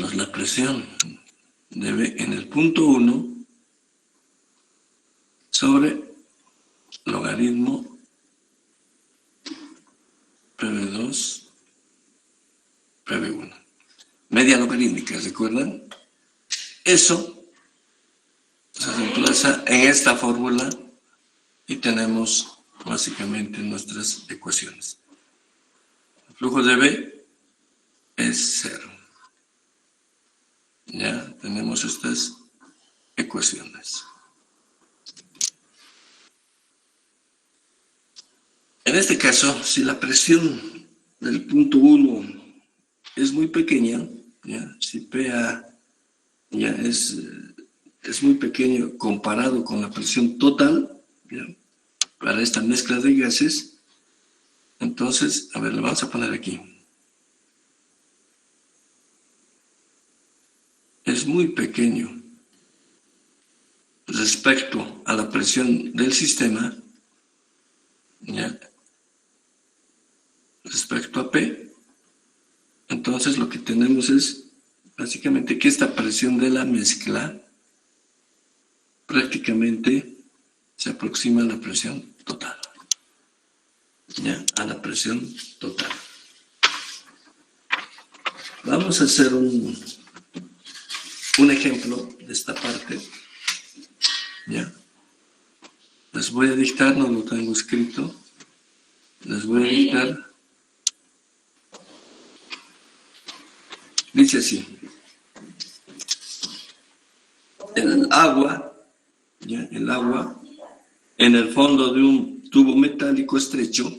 Pues la presión debe en el punto 1 sobre logaritmo PV2, PV1. Media logarítmica, ¿recuerdan? Eso se reemplaza en esta fórmula y tenemos básicamente nuestras ecuaciones. El flujo de B es 0. Ya tenemos estas ecuaciones. En este caso, si la presión del punto 1 es muy pequeña, ¿ya? Si PA ya es muy pequeño comparado con la presión total, ¿ya? Para esta mezcla de gases, entonces, a ver, lo vamos a poner aquí. Es muy pequeño respecto a la presión del sistema, ¿ya? Respecto a P, entonces lo que tenemos es básicamente que esta presión de la mezcla prácticamente se aproxima a la presión total, ¿ya? A la presión total. Vamos a hacer un ejemplo de esta parte, ¿ya? Les voy a dictar, no lo tengo escrito, les voy a dictar. Dice así: el agua, ¿ya? El agua en el fondo de un tubo metálico estrecho,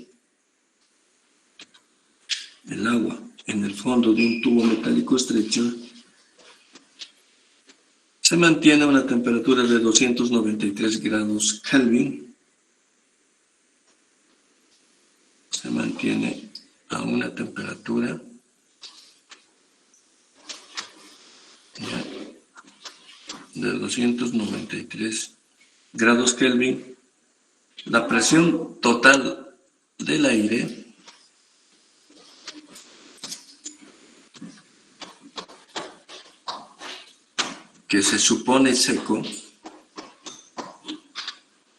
el agua en el fondo de un tubo metálico estrecho se mantiene a una temperatura de 293 grados Kelvin. Se mantiene a una temperatura, ¿ya? De 293 grados Kelvin. La presión total del aire que se supone seco,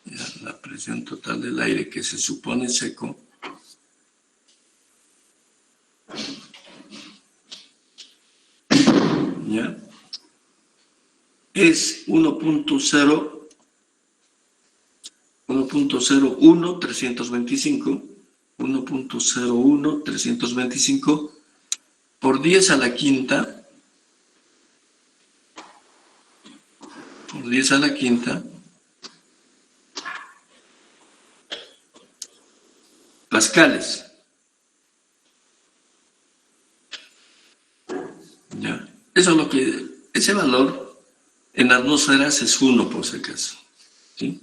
¿ya? La presión total del aire que se supone seco ¿ya? Es 1.01.325 por 10 a la quinta pascales, ¿ya? Eso es lo que, ese valor en atmósferas es 1 por si acaso, ¿sí?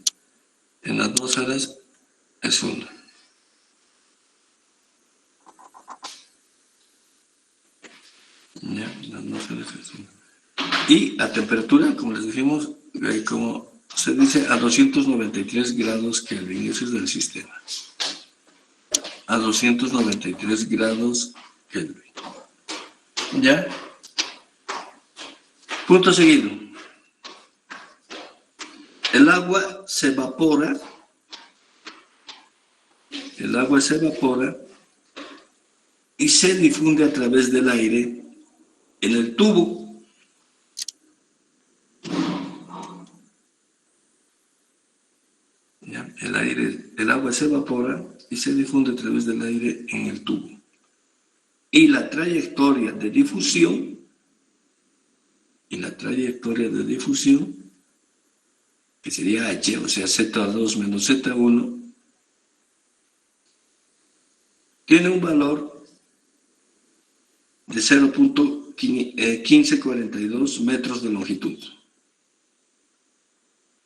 En atmósferas es 1. ¿Ya? En atmósferas es 1. Y la temperatura, como les dijimos, como se dice, a 293 grados Kelvin, eso es del sistema. A 293 grados Kelvin. ¿Ya? Punto seguido. El agua se evapora. El agua se evapora y se difunde a través del aire en el tubo. ¿Ya? El agua se evapora y se difunde a través del aire en el tubo. Y la trayectoria de difusión, que sería H, o sea, Z2 menos Z1, tiene un valor de 0.1542 metros de longitud.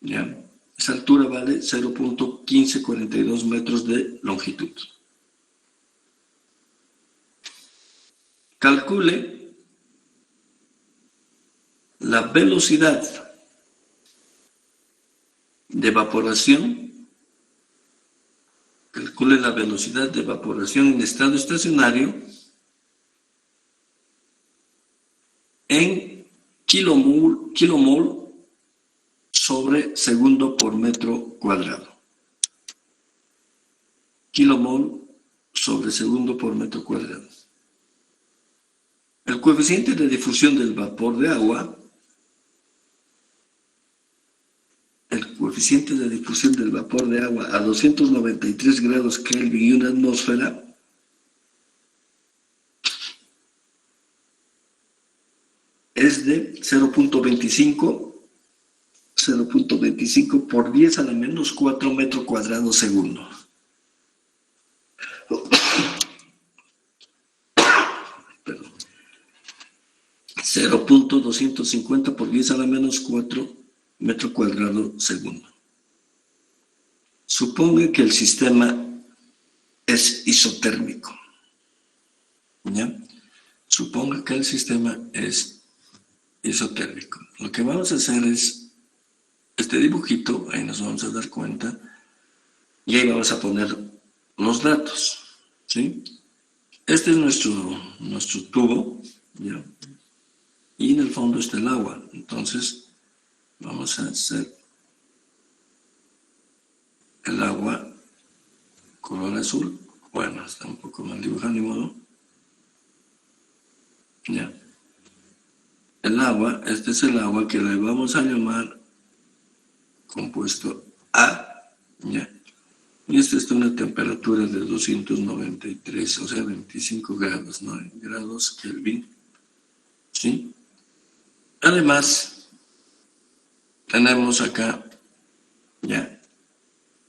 ¿Ya? Esa altura vale 0.1542 metros de longitud. Calcule la velocidad de evaporación. Calcule la velocidad de evaporación en estado estacionario en kilomol sobre segundo por metro cuadrado. Kilomol sobre segundo por metro cuadrado. El coeficiente de difusión del vapor de agua, a 293 grados Kelvin y una atmósfera es de 0.25 por 10 a la menos 4 metros cuadrados segundo. Perdón. 0.250 por 10 a la menos 4 metros cuadrados segundo. Suponga que el sistema es isotérmico. ¿Ya? Suponga que el sistema es isotérmico. Lo que vamos a hacer es este dibujito, ahí nos vamos a dar cuenta, y ahí vamos a poner los datos, ¿sí? Este es nuestro tubo, ¿ya? Y en el fondo está el agua. Entonces vamos a hacer el agua color azul. Bueno, está un poco mal dibujado, ni modo. Ya. El agua, este es el agua que le vamos a llamar compuesto A, ¿ya? Y esta está una temperatura de 293, o sea, 25 grados, ¿no? Grados Kelvin, ¿sí? Además, tenemos acá, ya,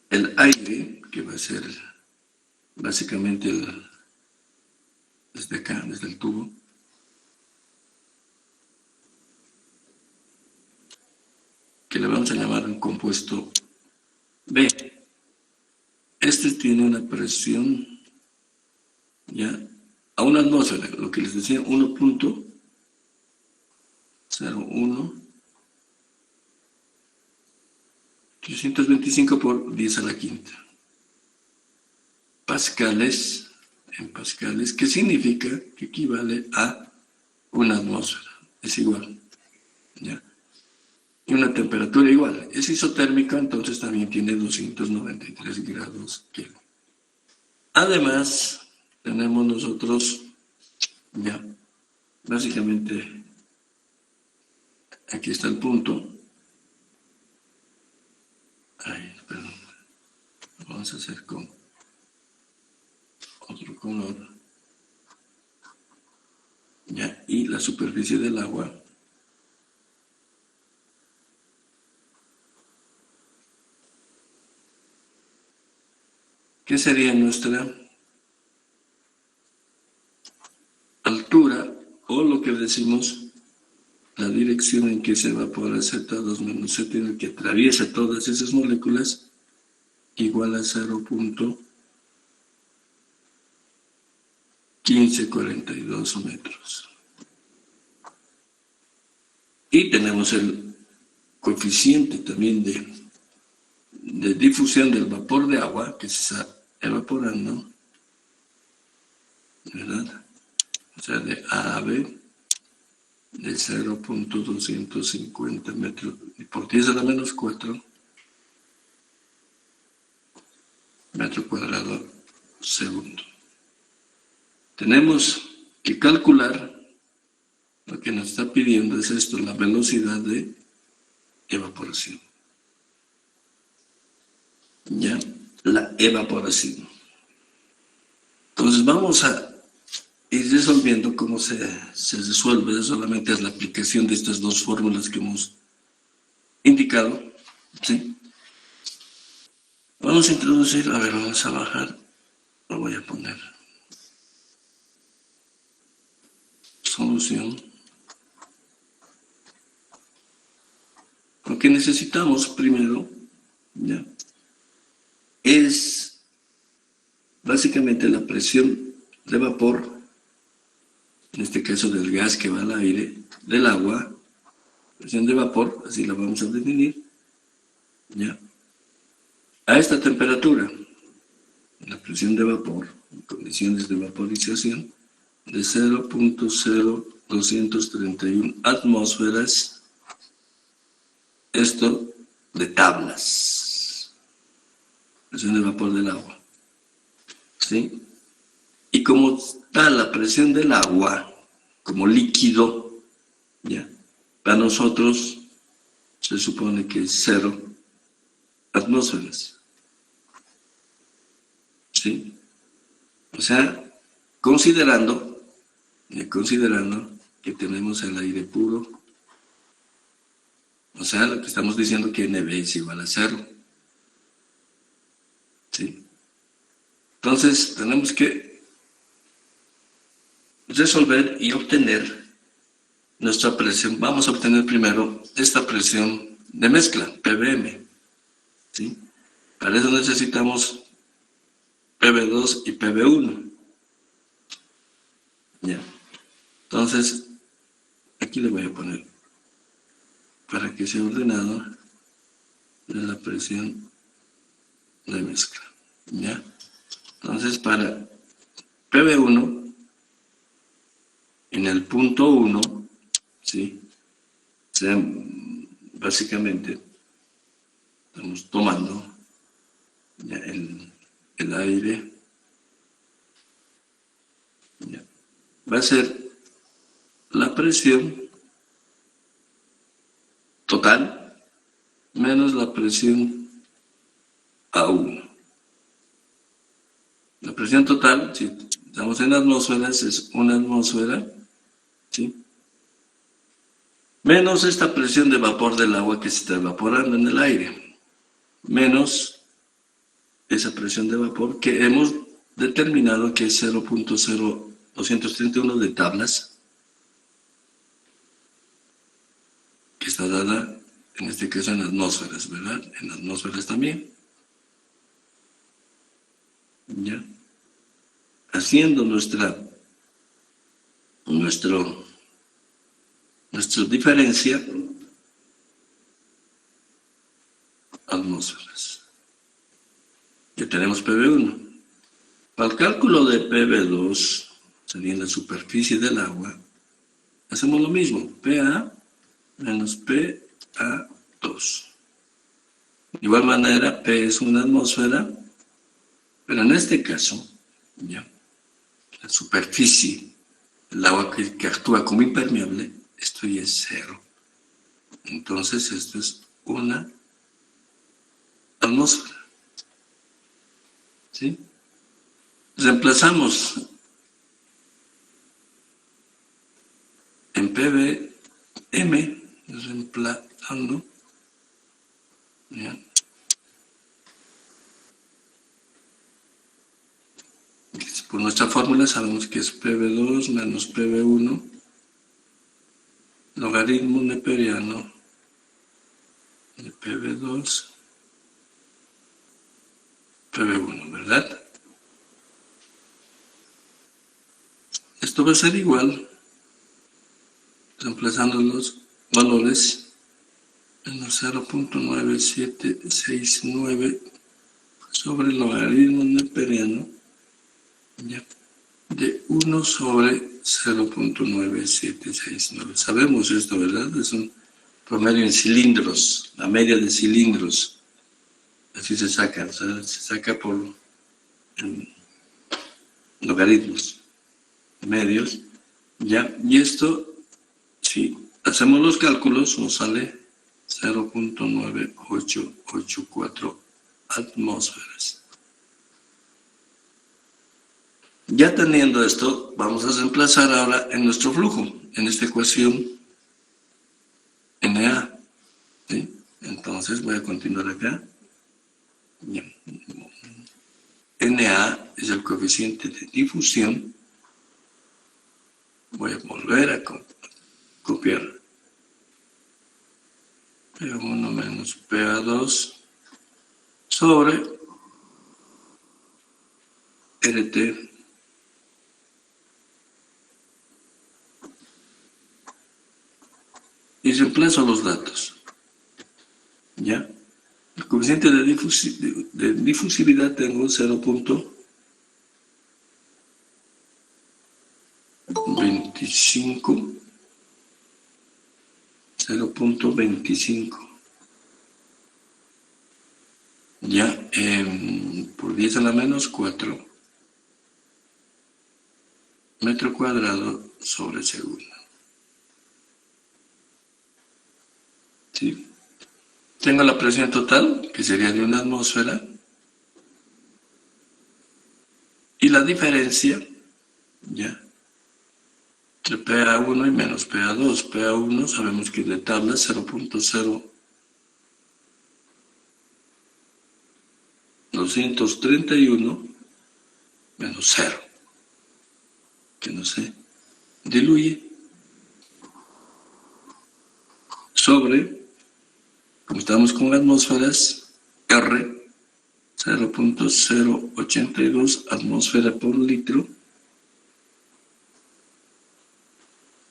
el aire, que va a ser básicamente desde acá, desde el tubo, que le vamos a llamar un compuesto B. Este tiene una presión, ya, a una atmósfera, lo que les decía, 1.01, 325 por 10 a la quinta. Pascales, en pascales, que significa que equivale a una atmósfera, es igual, ¿ya? Y una temperatura igual, es isotérmica, entonces también tiene 293 grados Kelvin. Además, tenemos nosotros, ya, básicamente, aquí está el punto. Ay, perdón, lo vamos a hacer con otro color. Ya, y la superficie del agua. ¿Qué sería nuestra altura, o lo que decimos, la dirección en que se evapora Z2 menos Z, en el que atraviesa todas esas moléculas, igual a 0.1542 metros? Y tenemos el coeficiente también de difusión del vapor de agua que se está evaporando, ¿verdad? O sea, de A a B, de 0.250 metros por 10 a la menos 4 metros cuadrados segundo. Tenemos que calcular, lo que nos está pidiendo es esto, la velocidad de evaporación. Ya, la evaporación. Entonces vamos a ir resolviendo cómo se resuelve. Solamente es la aplicación de estas dos fórmulas que hemos indicado, ¿sí? Vamos a introducir, a ver, vamos a bajar, lo voy a poner. Solución. Lo que necesitamos primero, ¿ya?, es básicamente la presión de vapor, en este caso del gas que va al aire, del agua, presión de vapor, así la vamos a definir, ¿ya?, a esta temperatura, la presión de vapor, en condiciones de vaporización, de 0.0 231 atmósferas, esto de tablas, presión de vapor del agua, ¿sí? Y como está la presión del agua como líquido, ¿ya? Para nosotros se supone que es 0 atmósferas, ¿sí? O sea, considerando que tenemos el aire puro, o sea, lo que estamos diciendo que NB es igual a 0, ¿sí? Entonces, tenemos que resolver y obtener nuestra presión. Vamos a obtener primero esta presión de mezcla, PBM, ¿sí? Para eso necesitamos PB2 y PB1. Ya. Entonces, aquí le voy a poner, para que sea ordenado, la presión de mezcla. ¿Ya? Entonces, para PB1, en el punto 1, ¿sí? O sea, básicamente, estamos tomando ya el aire. Ya. Va a ser la presión total menos la presión A1. La presión total, si estamos en atmósferas, es una atmósfera, ¿sí? Menos esta presión de vapor del agua que se está evaporando en el aire, menos esa presión de vapor que hemos determinado que es 0.0231 de tablas, que está dada en este caso en atmósferas, ¿verdad? En atmósferas también. ¿Ya? Haciendo nuestra diferencia, atmósferas. Ya tenemos PB1. Para el cálculo de PB2, sería la superficie del agua, hacemos lo mismo, PA menos PA2. De igual manera, P es una atmósfera, pero en este caso, ¿ya? La superficie del agua que actúa como impermeable, esto ya es 0. Entonces, esto es una atmósfera. ¿Sí? Reemplazamos en PBM, reemplazando, ¿ya? Por nuestra fórmula sabemos que es PB2 menos PB1, logaritmo neperiano de PB2, PB1, ¿verdad? Esto va a ser igual, reemplazando los valores, menos 0.9769 sobre el logaritmo neperiano, ¿ya? De 1 sobre 0.9769. Sabemos esto, ¿verdad? Es un promedio en cilindros, la media de cilindros. Así se saca, o sea, se saca por logaritmos medios, ¿ya? Y esto, si hacemos los cálculos, nos sale 0.9884 atmósferas. Ya teniendo esto, vamos a reemplazar ahora en nuestro flujo, en esta ecuación Na, ¿sí? Entonces voy a continuar acá. Bien. Na es el coeficiente de difusión. Voy a volver a copiar. PA1 menos PA2 sobre RT y reemplazo los datos. ¿Ya? El coeficiente de difusividad tengo 0.25 0.25. Ya, por 10 a la menos 4 metro cuadrado sobre segundo. ¿Sí? Tengo la presión total, que sería de una atmósfera, y la diferencia, ya, entre PA1 y menos PA2. PA1 sabemos que de tabla es 0.0231 menos 0, que no se diluye, sobre, como estamos con atmósferas, R, 0.082 atmósfera por litro,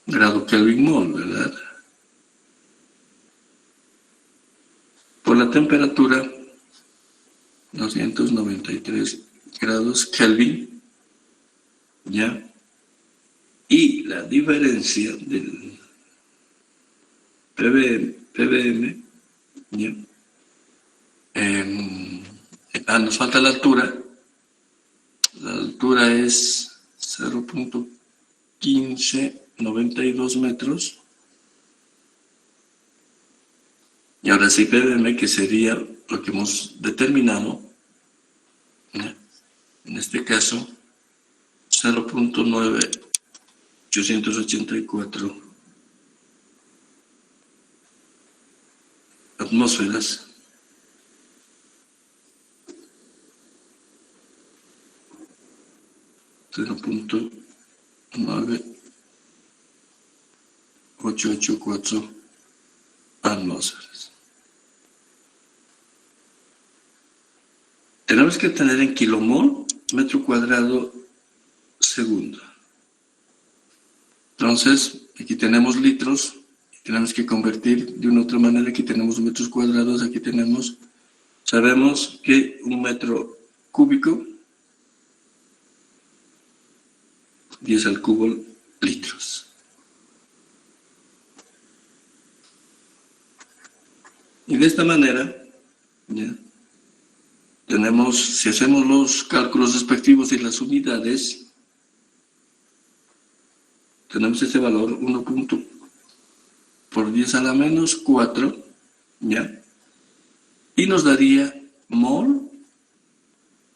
grado Kelvin mol, ¿verdad? Por la temperatura, 293 grados Kelvin, ¿ya? Y la diferencia del PBM, ¿ya? Nos falta la altura. La altura es 0.1592 metros. Y ahora sí PBM, que sería lo que hemos determinado, ¿ya? En este caso, 0.9884 atmósferas. .9884 atmósferas. Tenemos que tener en kilomol metro cuadrado segundo. Entonces, aquí tenemos litros, tenemos que convertir de una u otra manera. Aquí tenemos metros cuadrados, aquí tenemos, sabemos que un metro cúbico, 10 al cubo litros. Y de esta manera, ¿ya? Tenemos, si hacemos los cálculos respectivos y las unidades, tenemos ese valor 1. Por 10 a la menos 4, ¿ya? Y nos daría mol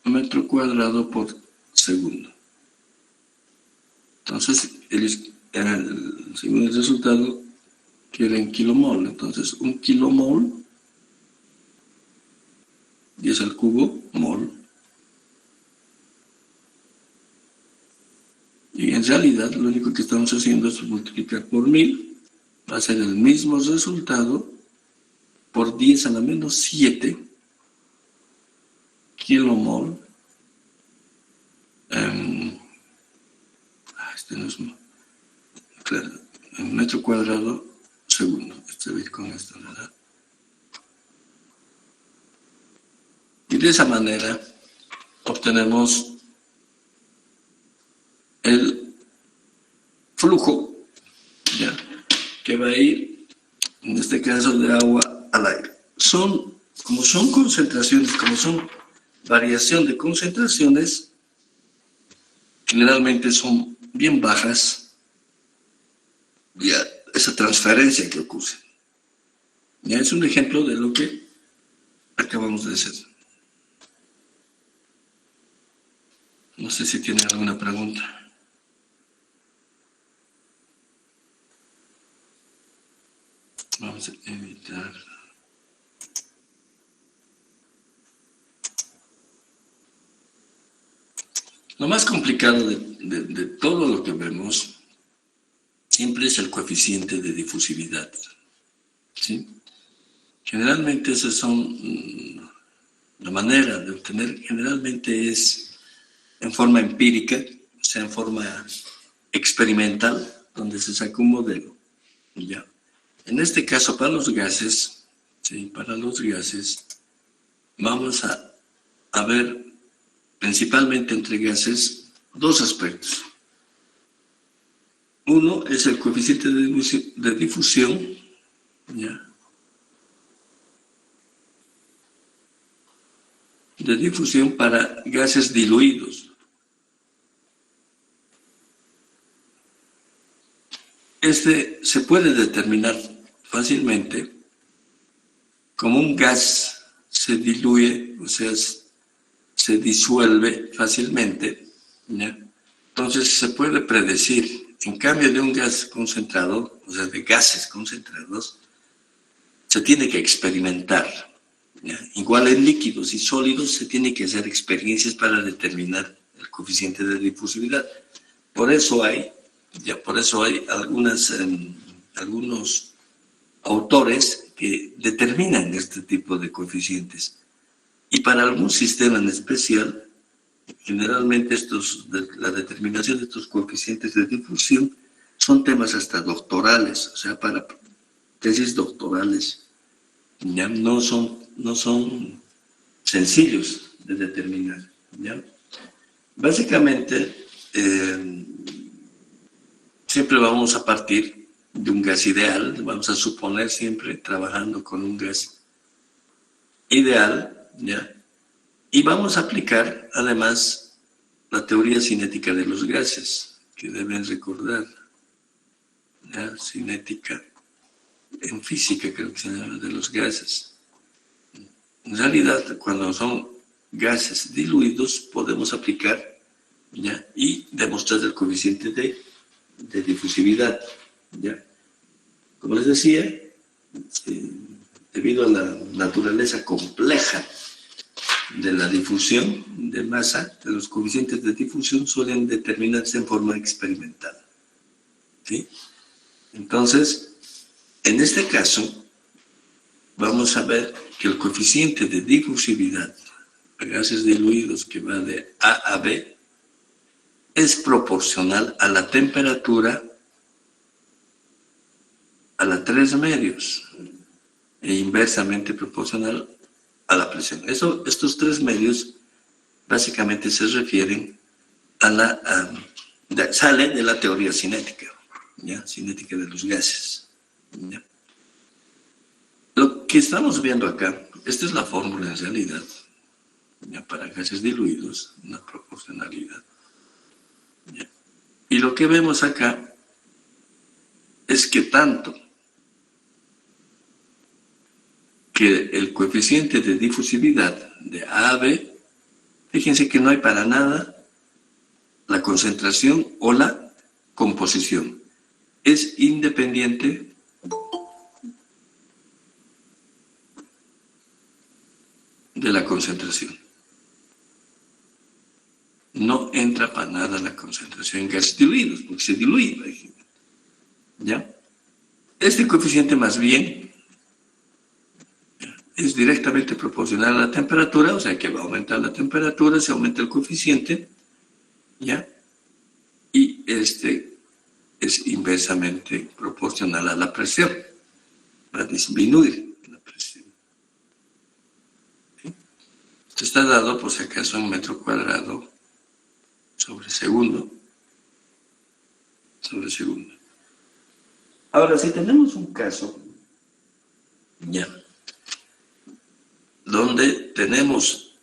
metro cuadrado por segundo. Entonces, según el resultado, quieren kilomol. Entonces, un kilomol, 10 al cubo, mol. Y en realidad, lo único que estamos haciendo es multiplicar por 1000. Va a ser el mismo resultado por 10 a la menos 7 kilomol. Este no es, claro, en metro cuadrado segundo. Este va a ir con esto, ¿verdad? Y de esa manera obtenemos el flujo, ¿ya? Que va a ir, en este caso, de agua al aire. Como son concentraciones, como son variación de concentraciones, generalmente son bien bajas, ya, esa transferencia que ocurre. Ya es un ejemplo de lo que acabamos de hacer. No sé si tienen alguna pregunta. Vamos a evitar. Lo más complicado de todo lo que vemos siempre es el coeficiente de difusividad, ¿sí? Generalmente esas son, la manera de obtener generalmente es en forma empírica, o sea, en forma experimental, donde se saca un modelo, ¿ya? En este caso, para los gases, ¿sí? Para los gases, vamos a ver principalmente entre gases dos aspectos. Uno es el coeficiente de difusión, ¿ya? De difusión para gases diluidos. Este se puede determinar fácilmente como un gas se diluye, o sea, se disuelve fácilmente, ¿ya? Entonces se puede predecir. En cambio de un gas concentrado, o sea, de gases concentrados, se tiene que experimentar, ¿ya? Igual en líquidos y sólidos se tiene que hacer experiencias para determinar el coeficiente de difusividad. Por eso hay algunos autores que determinan este tipo de coeficientes. Y para algún sistema en especial, generalmente la determinación de estos coeficientes de difusión son temas hasta doctorales, o sea, para tesis doctorales. ¿Ya? No son sencillos de determinar. ¿Ya? Básicamente, siempre vamos a partir de un gas ideal, vamos a suponer siempre trabajando con un gas ideal, ¿ya? Y vamos a aplicar además la teoría cinética de los gases, que deben recordar, ¿ya? Cinética en física creo que se llama, de los gases. En realidad, cuando son gases diluidos, podemos aplicar, ¿ya? Y demostrar el coeficiente de difusividad, ¿ya? Como les decía, debido a la naturaleza compleja de la difusión de masa, de los coeficientes de difusión suelen determinarse en forma experimental, ¿sí? Entonces, en este caso, vamos a ver que el coeficiente de difusividad a gases diluidos que va de A a B es proporcional a la temperatura a la 3 medios e inversamente proporcional a la presión. Estos 3 medios básicamente se refieren salen de la teoría cinética, ¿ya? Cinética de los gases, ¿ya? Lo que estamos viendo acá, esta es la fórmula en realidad, ¿ya? Para gases diluidos, una proporcionalidad, ¿ya? Y lo que vemos acá es que tanto que el coeficiente de difusividad de A a B, fíjense que no hay para nada la concentración o la composición. Es independiente de la concentración. No entra para nada la concentración en gases diluidos, porque se diluye, ¿ya? Este coeficiente más bien es directamente proporcional a la temperatura, o sea que va a aumentar la temperatura, se aumenta el coeficiente, ¿ya? Y este es inversamente proporcional a la presión, va a disminuir la presión. ¿Sí? Esto está dado, por si acaso, en metro cuadrado sobre segundo. Ahora, si tenemos un caso, ya, donde tenemos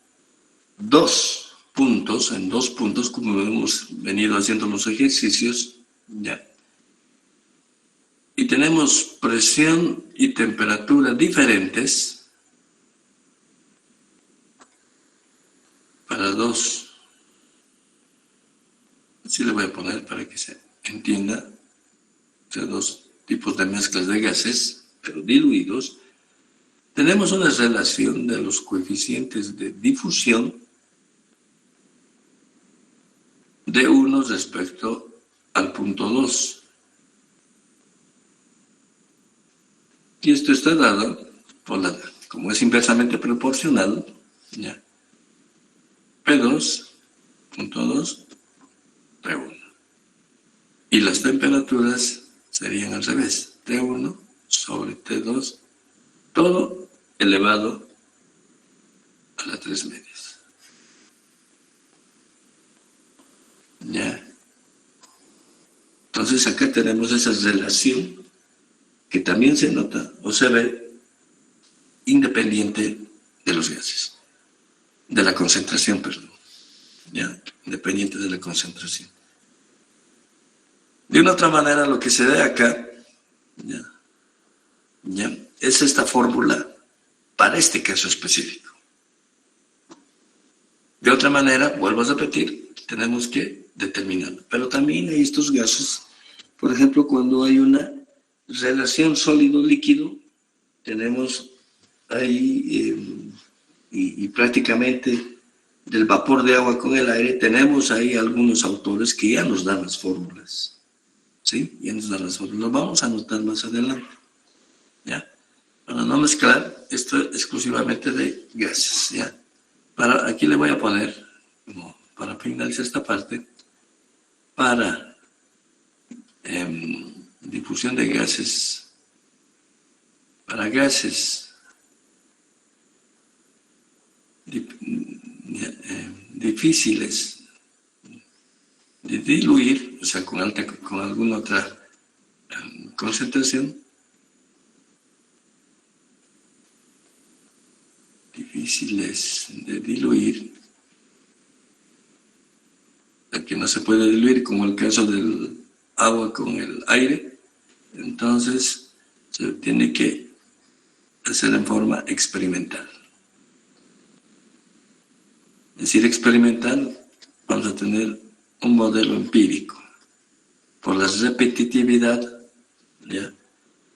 en 2 puntos, como hemos venido haciendo los ejercicios, ya, y tenemos presión y temperatura diferentes para 2. Así le voy a poner para que se entienda. O sea, 2 tipos de mezclas de gases, pero diluidos. Tenemos una relación de los coeficientes de difusión de 1 respecto al punto 2. Y esto está dado por como es inversamente proporcional, ¿ya? P2, punto 2, P1. Y las temperaturas serían al revés, T1 sobre T2, todo elevado a la 3 medios. ¿Ya? Entonces acá tenemos esa relación que también se nota o se ve independiente de los gases, de la concentración, perdón, ya, independiente de la concentración. De una otra manera, lo que se ve acá, ya, es esta fórmula para este caso específico. De otra manera, vuelvo a repetir, tenemos que determinarlo. Pero también hay estos gases, por ejemplo, cuando hay una relación sólido-líquido, tenemos ahí, y prácticamente del vapor de agua con el aire, tenemos ahí algunos autores que ya nos dan las fórmulas. ¿Sí? Ya nos dan las fórmulas. Lo vamos a anotar más adelante. ¿Ya? Para no mezclar esto exclusivamente de gases. ¿Ya? Aquí le voy a poner, como para finalizar esta parte, para difusión de gases, para gases difíciles de diluir, o sea, con alguna otra concentración, difíciles de diluir, que no se puede diluir, como el caso del agua con el aire, entonces se tiene que hacer en forma experimental. Es decir, experimental, vamos a tener un modelo empírico por la repetitividad, ¿ya?,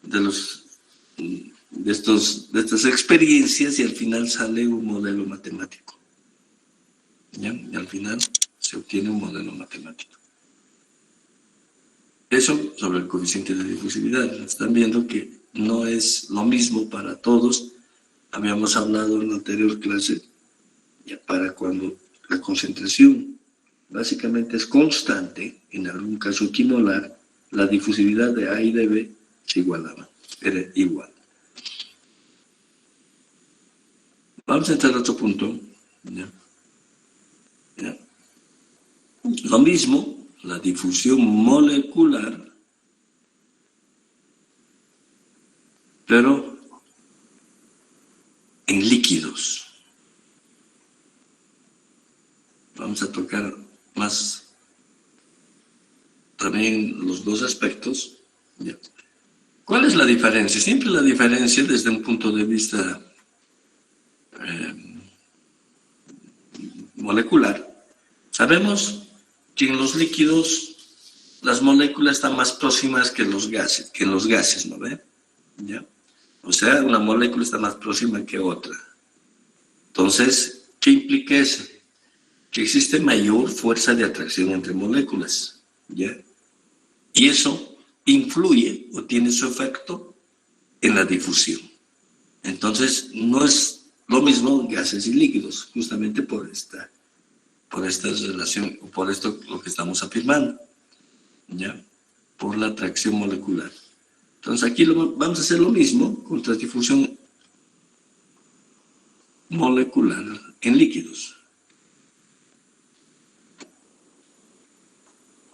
de estas experiencias, y al final sale un modelo matemático. ¿Ya? Y al final se obtiene un modelo matemático. Eso sobre el coeficiente de difusividad. Están viendo que no es lo mismo para todos. Habíamos hablado en la anterior clase, ya, para cuando la concentración básicamente es constante, en algún caso equimolar, la difusividad de A y de B se igualaba, era igual. Vamos a entrar a otro punto. ¿Ya? ¿Ya? Lo mismo, la difusión molecular, pero en líquidos. Vamos a tocar más también los dos aspectos. ¿Ya? ¿Cuál es la diferencia? Siempre la diferencia desde un punto de vista molecular. Sabemos que en los líquidos las moléculas están más próximas que en los gases, ¿no ve? ¿Ya? O sea, una molécula está más próxima que otra. Entonces, ¿qué implica eso? Que existe mayor fuerza de atracción entre moléculas, ¿ya? Y eso influye o tiene su efecto en la difusión. Entonces, no es lo mismo gases y líquidos, justamente por esta relación, o por esto lo que estamos afirmando, ¿ya? Por la atracción molecular. Entonces, aquí vamos a hacer lo mismo con transdifusión molecular en líquidos.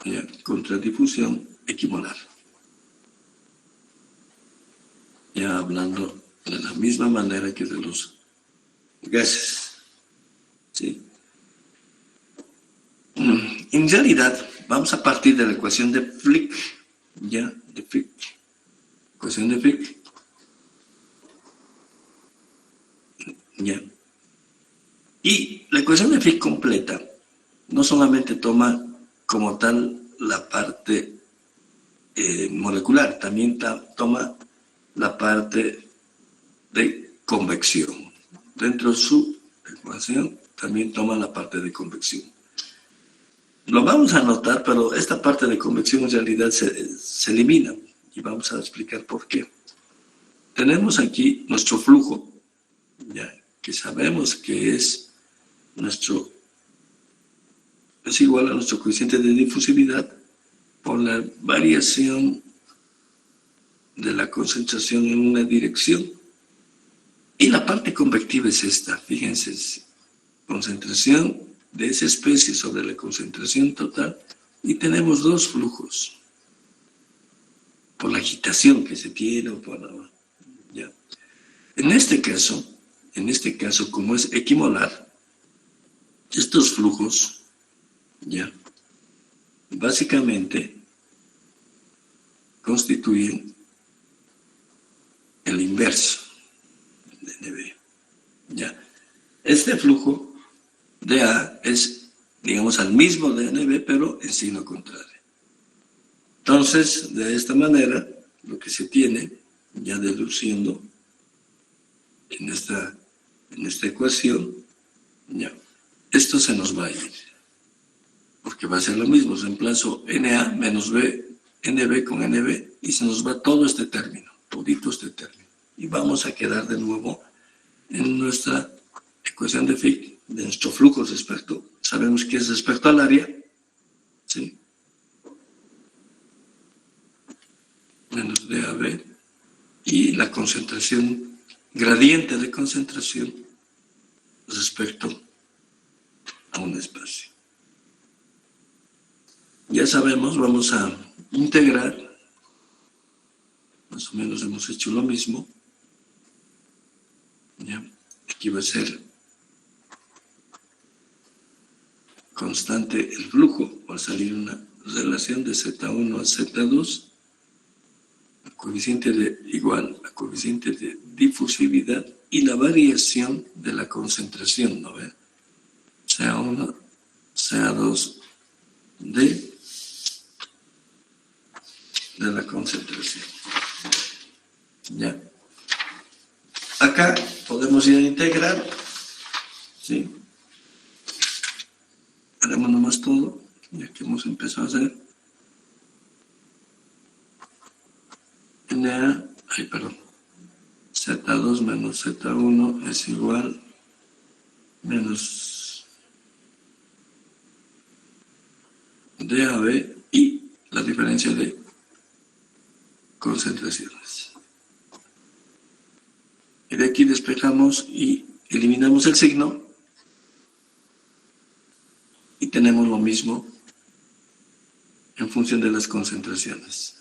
¿Ya? Con transdifusión equimolar. Ya hablando de la misma manera que de los gases. ¿Sí? En realidad, vamos a partir de la ecuación de Fick, ¿ya? De Fick. Ecuación de Fick. ¿Ya? Y la ecuación de Fick completa no solamente toma como tal la parte molecular, también toma la parte de convección. Dentro de su ecuación también toma la parte de convección. Lo vamos a notar, pero esta parte de convección en realidad se elimina, y vamos a explicar por qué. Tenemos aquí nuestro flujo, ya, que sabemos que es igual a nuestro coeficiente de difusividad por la variación de la concentración en una dirección. Y la parte convectiva es esta, fíjense, concentración de esa especie sobre la concentración total, y tenemos dos flujos. por la agitación que se tiene o por ¿ya? En este caso, como es equimolar, estos flujos, ¿ya? Básicamente constituyen el inverso de NB, ¿ya? Este flujo de A es, digamos, al mismo de NB, pero en signo contrario. Entonces, de esta manera, lo que se tiene, ya deduciendo en esta ecuación, ya, esto se nos va a ir, porque va a ser lo mismo, reemplazo NA menos B, NB con NB, y se nos va todo este término, todito este término. Y vamos a quedar de nuevo en nuestra ecuación de Fick, de nuestro flujo respecto, sabemos que es respecto al área, ¿sí? Menos DAB, y la concentración, gradiente de concentración respecto a un espacio. Ya sabemos, vamos a integrar, más o menos hemos hecho lo mismo, ¿ya? Aquí va a ser constante el flujo, va a salir una relación de Z1 a Z2, coeficiente de igual a coeficiente de difusividad y la variación de la concentración, ¿no ve? CA1, CA2 de la concentración. ¿Ya? Acá podemos ir a integrar, ¿sí? Haremos nomás todo, ya que hemos empezado a hacer. Z2 menos Z1 es igual menos DAB y la diferencia de concentraciones. Y de aquí despejamos y eliminamos el signo y tenemos lo mismo en función de las concentraciones.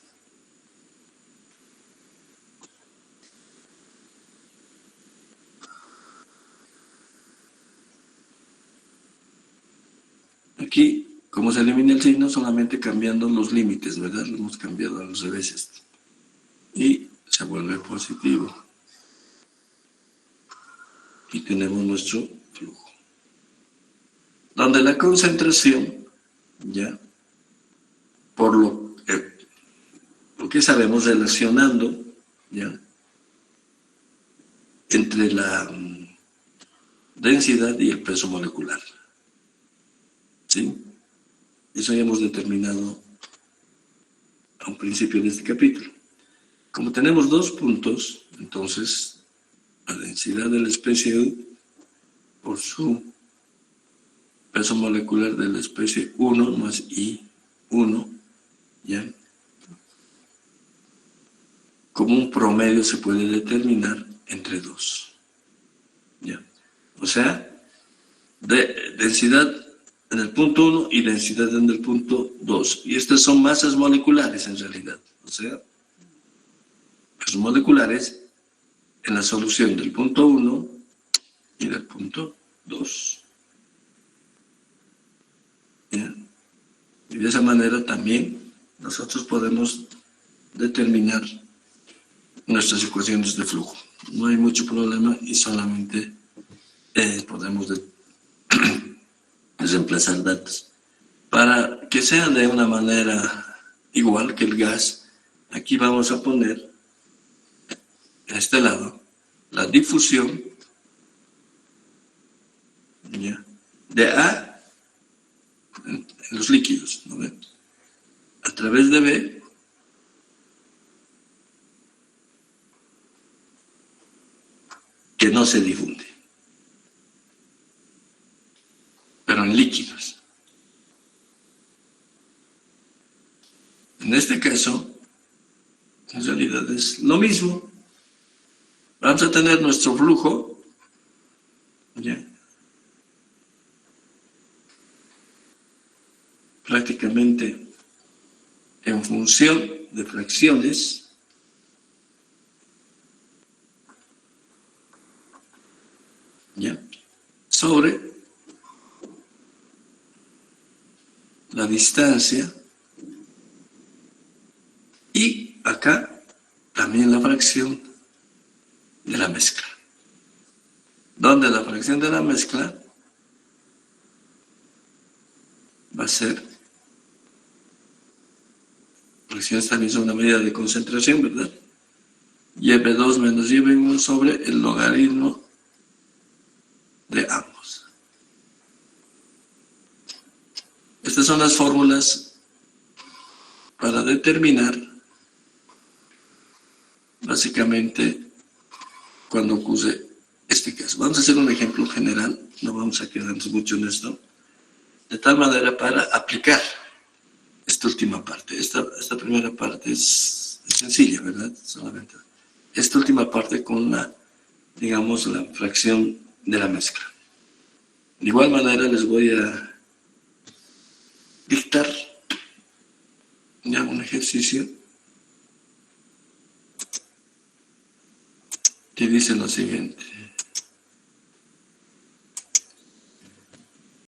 Aquí, como se elimina el signo, solamente cambiando los límites, ¿verdad? Lo hemos cambiado a los reveses. Y se vuelve positivo. Y tenemos nuestro flujo. Donde la concentración, ya, por lo que sabemos relacionando, ya, entre la densidad y el peso molecular. ¿Sí? Eso ya hemos determinado a un principio de este capítulo. Como tenemos dos puntos, entonces la densidad de la especie U por su peso molecular de la especie 1 más I1, ¿ya? Como un promedio se puede determinar entre dos, ¿ya? O sea, de densidad en el punto 1 y densidad en el punto 2. Y estas son masas moleculares en realidad. O sea, masas moleculares en la solución del punto 1 y del punto 2. ¿Ya? Y de esa manera también nosotros podemos determinar nuestras ecuaciones de flujo. No hay mucho problema y solamente podemos reemplazar datos. Para que sea de una manera igual que el gas, aquí vamos a poner a este lado la difusión, ¿ya?, de A en los líquidos, ¿no ven?, a través de B que no se difunde, pero en líquidos. En este caso, en realidad es lo mismo. Vamos a tener nuestro flujo, ¿ya?, prácticamente en función de fracciones ¿ya? Sobre la distancia y acá también la fracción de la mezcla, donde la fracción de la mezcla va a ser, fracciones también son una medida de concentración, ¿verdad? YB2 menos YB1 sobre el logaritmo de ambos. Estas son las fórmulas para determinar, básicamente, cuando ocurre este caso. Vamos a hacer un ejemplo general, no vamos a quedarnos mucho en esto, de tal manera para aplicar esta última parte. Esta primera parte es sencilla, ¿verdad? Solamente esta última parte con la, digamos, la fracción de la mezcla. De igual manera les voy a dictar ya un ejercicio que dice lo siguiente.